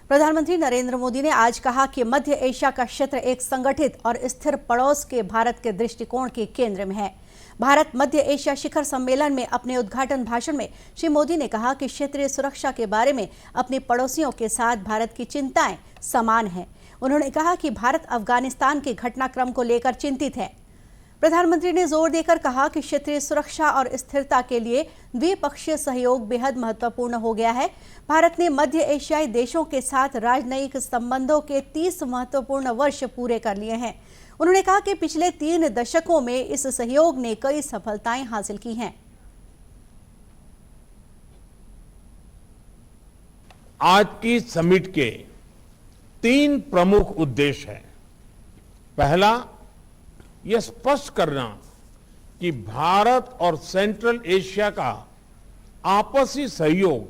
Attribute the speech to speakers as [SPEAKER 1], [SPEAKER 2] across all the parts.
[SPEAKER 1] प्रधानमंत्री नरेंद्र मोदी ने आज कहा कि मध्य एशिया का क्षेत्र एक संगठित और स्थिर पड़ोस के भारत के दृष्टिकोण के केंद्र में है। भारत मध्य एशिया शिखर सम्मेलन में अपने उद्घाटन भाषण में श्री मोदी ने कहा कि क्षेत्रीय सुरक्षा के बारे में अपने पड़ोसियों के साथ भारत की चिंताएं समान हैं। उन्होंने कहा कि भारत अफगानिस्तान के घटनाक्रम को लेकर चिंतित है। प्रधानमंत्री ने जोर देकर कहा कि क्षेत्रीय सुरक्षा और स्थिरता के लिए द्विपक्षीय सहयोग बेहद महत्वपूर्ण हो गया है। भारत ने मध्य एशियाई देशों के साथ राजनयिक संबंधों के 30 महत्वपूर्ण वर्ष पूरे कर लिए हैं। उन्होंने कहा कि पिछले 3 दशकों में इस सहयोग ने कई सफलताएं हासिल की हैं।
[SPEAKER 2] आज की समिट के 3 प्रमुख उद्देश्य हैं। पहला, यह स्पष्ट करना कि भारत और सेंट्रल एशिया का आपसी सहयोग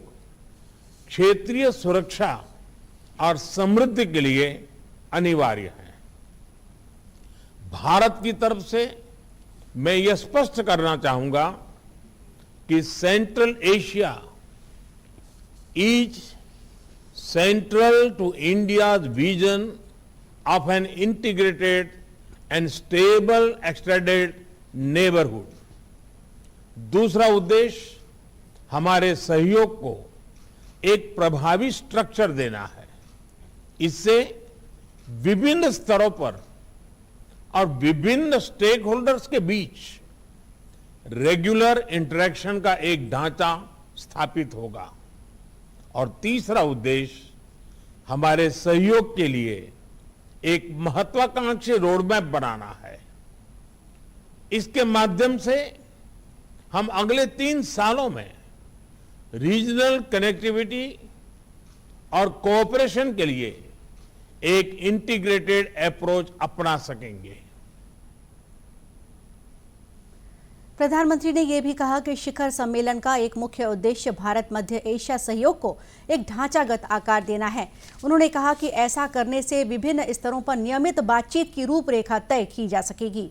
[SPEAKER 2] क्षेत्रीय सुरक्षा और समृद्धि के लिए अनिवार्य है। भारत की तरफ से मैं यह स्पष्ट करना चाहूंगा कि central Asia is central to India's vision of an integrated and stable extended neighbourhood. दूसरा उद्देश्य हमारे सहयोग को एक प्रभावी स्ट्रक्चर देना है। इससे विभिन्न स्तरों पर और विभिन्न स्टेक होल्डर्स के बीच रेगुलर इंटरेक्शन का एक ढांचा स्थापित होगा। और तीसरा उद्देश्य हमारे सहयोग के लिए एक महत्वाकांक्षी रोडमैप बनाना है। इसके माध्यम से हम अगले 3 सालों में रीजनल कनेक्टिविटी और कोऑपरेशन के लिए एक इंटीग्रेटेड अप्रोच अपना सकेंगे।
[SPEAKER 1] प्रधानमंत्री ने यह भी कहा कि शिखर सम्मेलन का एक मुख्य उद्देश्य भारत मध्य एशिया सहयोग को एक ढांचागत आकार देना है। उन्होंने कहा कि ऐसा करने से विभिन्न स्तरों पर नियमित बातचीत की रूपरेखा तय की जा सकेगी।